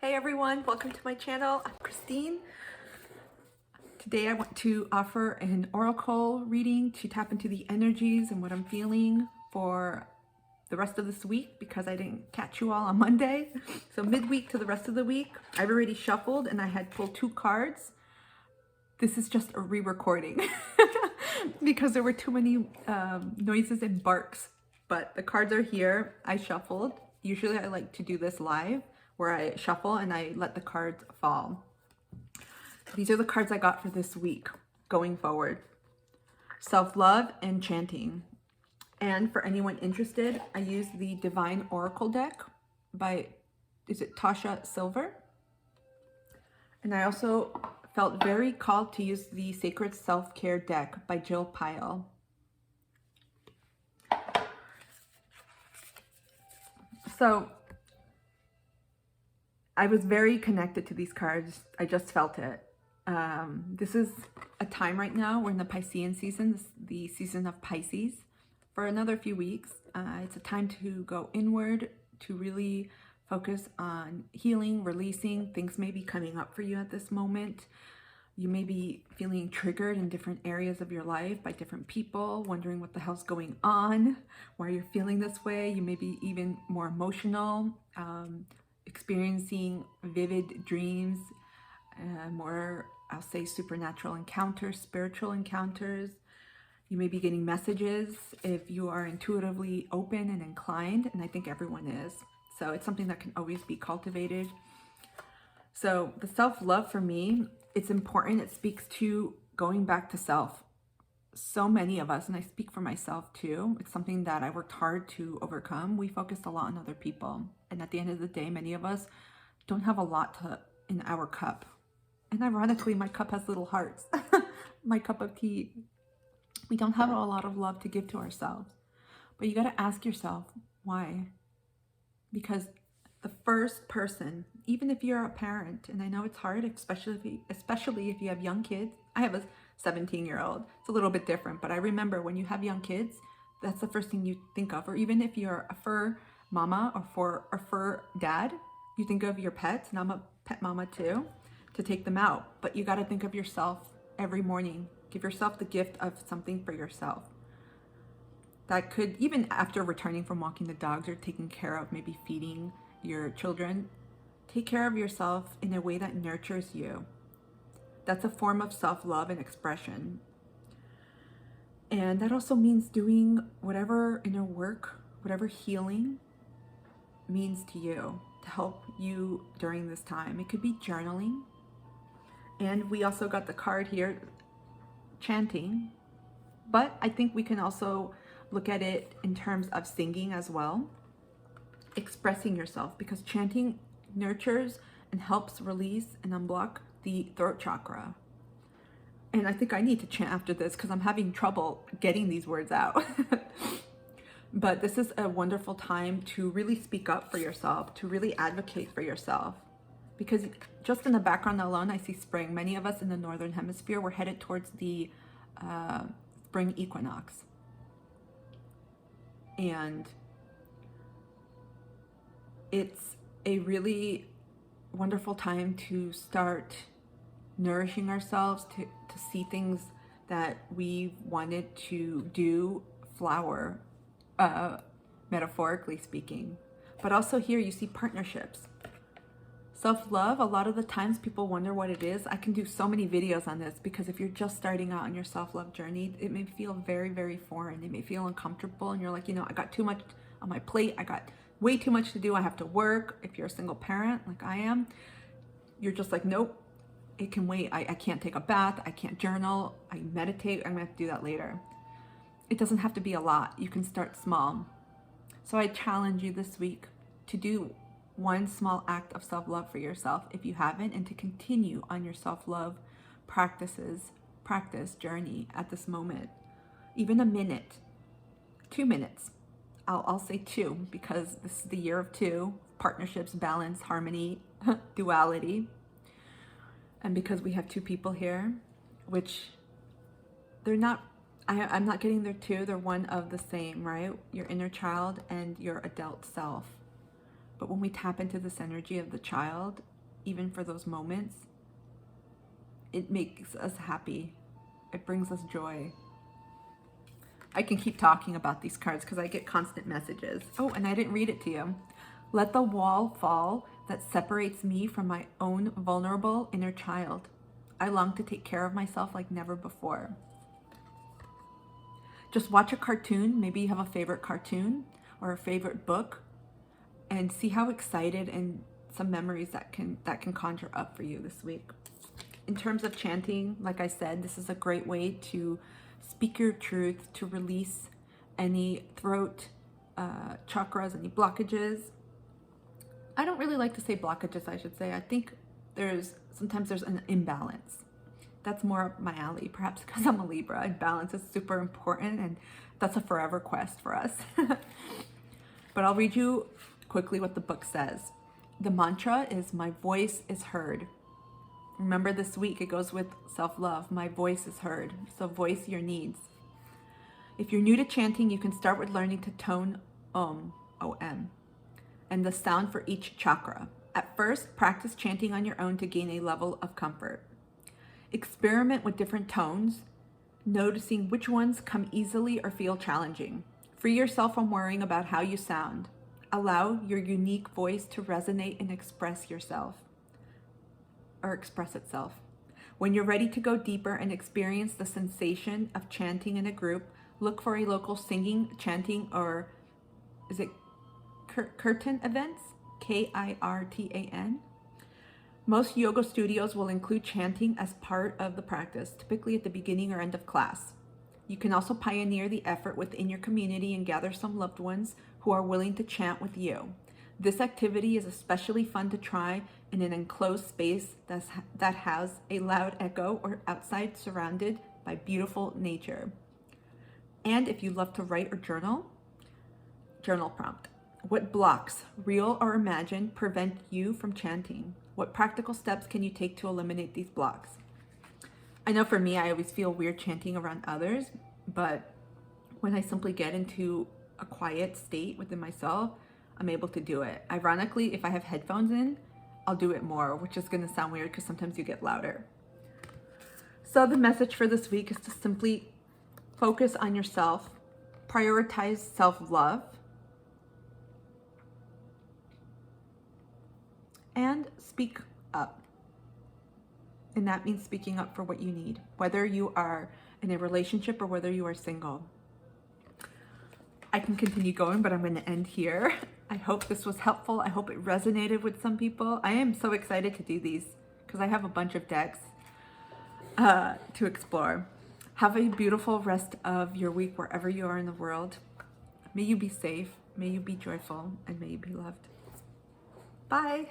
Hey everyone, welcome to my channel. I'm Christine. Today I want to offer an oracle reading to tap into the energies and what I'm feeling for the rest of this week because I didn't catch you all on Monday. So midweek to the rest of the week, I've already shuffled and I had pulled 2 cards. This is just a re-recording because there were too many noises and barks, but the cards are here. I shuffled. Usually I like to do this live where I shuffle and I let the cards fall. These are the cards I got for this week going forward. Self-love and chanting. And for anyone interested, I use the Divine Oracle deck by, is it Tasha Silver? And I also felt very called to use the Sacred Self-Care deck by Jill Pyle. So I was very connected to these cards. I just felt it. This is a time right now. We're in the Piscean season, the season of Pisces, for another few weeks. It's a time to go inward, to really focus on healing, releasing. Things may be coming up for you at this moment. You may be feeling triggered in different areas of your life by different people, wondering what the hell's going on, why you're feeling this way. You may be even more emotional, experiencing vivid dreams, more, I'll say, supernatural encounters, spiritual encounters. You may be getting messages if you are intuitively open and inclined, and I think everyone is. So it's something that can always be cultivated. So the self-love for me, it's important. It speaks to going back to self. So many of us, and I speak for myself too, it's something that I worked hard to overcome. We focused a lot on other people. And at the end of the day, many of us don't have a lot in our cup. And ironically, my cup has little hearts. My cup of tea. We don't have a lot of love to give to ourselves. But you got to ask yourself, why? Because the first person, even if you're a parent, and I know it's hard, especially if you have young kids. I have a 17-year-old. It's a little bit different, but I remember when you have young kids, that's the first thing you think of. Or even if you're a fur mama or a fur dad, you think of your pets, and I'm a pet mama too, to take them out. But you got to think of yourself every morning. Give yourself the gift of something for yourself. That could, even after returning from walking the dogs or taking care of, maybe feeding your children, take care of yourself in a way that nurtures you. That's a form of self-love and expression. And that also means doing whatever inner work, whatever healing means to you to help you during this time. It could be journaling. And we also got the card here, chanting. But I think we can also look at it in terms of singing as well. Expressing yourself, because chanting nurtures and helps release and unblock the throat chakra. And I think I need to chant after this because I'm having trouble getting these words out. But this is a wonderful time to really speak up for yourself, to really advocate for yourself. Because just in the background alone, I see spring. Many of us in the Northern Hemisphere, we're headed towards the spring equinox. And it's a really wonderful time to start nourishing ourselves, to see things that we wanted to do flower, metaphorically speaking. But also here you see partnerships. Self-love, a lot of the times people wonder what it is. I can do so many videos on this because if you're just starting out on your self-love journey, it may feel very, very foreign. It may feel uncomfortable and you're like, I got too much on my plate. I got way too much to do. I have to work. If you're a single parent like I am, you're just like, nope, it can wait. I can't take a bath. I can't journal. I meditate. I'm gonna have to do that later. It doesn't have to be a lot. You can start small. So I challenge you this week to do one small act of self-love for yourself if you haven't, and to continue on your self-love practice journey at this moment. Even a minute, 2 minutes. I'll say 2 because this is the year of 2, partnerships, balance, harmony, duality. And because we have 2 people here, which they're not, I'm not getting their 2, they're one of the same, right? Your inner child and your adult self. But when we tap into this energy of the child, even for those moments, it makes us happy. It brings us joy. I can keep talking about these cards because I get constant messages. Oh, and I didn't read it to you. Let the wall fall that separates me from my own vulnerable inner child. I long to take care of myself like never before. Just watch a cartoon. Maybe you have a favorite cartoon or a favorite book, and see how excited and some memories that can conjure up for you this week. In terms of chanting, like I said, this is a great way to speak your truth, to release any throat chakras, any blockages. I don't really like to say blockages, I should say. I think sometimes there's an imbalance. That's more up my alley, perhaps because I'm a Libra, and balance is super important, and that's a forever quest for us. But I'll read you quickly what the book says. The mantra is, my voice is heard. Remember, this week it goes with self-love. My voice is heard. So voice your needs. If you're new to chanting, you can start with learning to tone Om, O-M, and the sound for each chakra. At first, practice chanting on your own to gain a level of comfort. Experiment with different tones, noticing which ones come easily or feel challenging. Free yourself from worrying about how you sound. Allow your unique voice to resonate and express yourself, or express itself. When you're ready to go deeper and experience the sensation of chanting in a group, look for a local singing, chanting, or is it kirtan events? Kirtan. Most yoga studios will include chanting as part of the practice, typically at the beginning or end of class. You can also pioneer the effort within your community and gather some loved ones who are willing to chant with you. This activity is especially fun to try in an enclosed space that has a loud echo or outside surrounded by beautiful nature. And if you love to write or journal prompt. What blocks, real or imagined, prevent you from chanting? What practical steps can you take to eliminate these blocks? I know for me, I always feel weird chanting around others, but when I simply get into a quiet state within myself, I'm able to do it. Ironically, if I have headphones in, I'll do it more, which is going to sound weird because sometimes you get louder. So the message for this week is to simply focus on yourself, prioritize self-love, and speak up. And that means speaking up for what you need, whether you are in a relationship or whether you are single. I can continue going, but I'm going to end here. I hope this was helpful. I hope it resonated with some people. I am so excited to do these because I have a bunch of decks to explore. Have a beautiful rest of your week wherever you are in the world. May you be safe, may you be joyful, and may you be loved. Bye.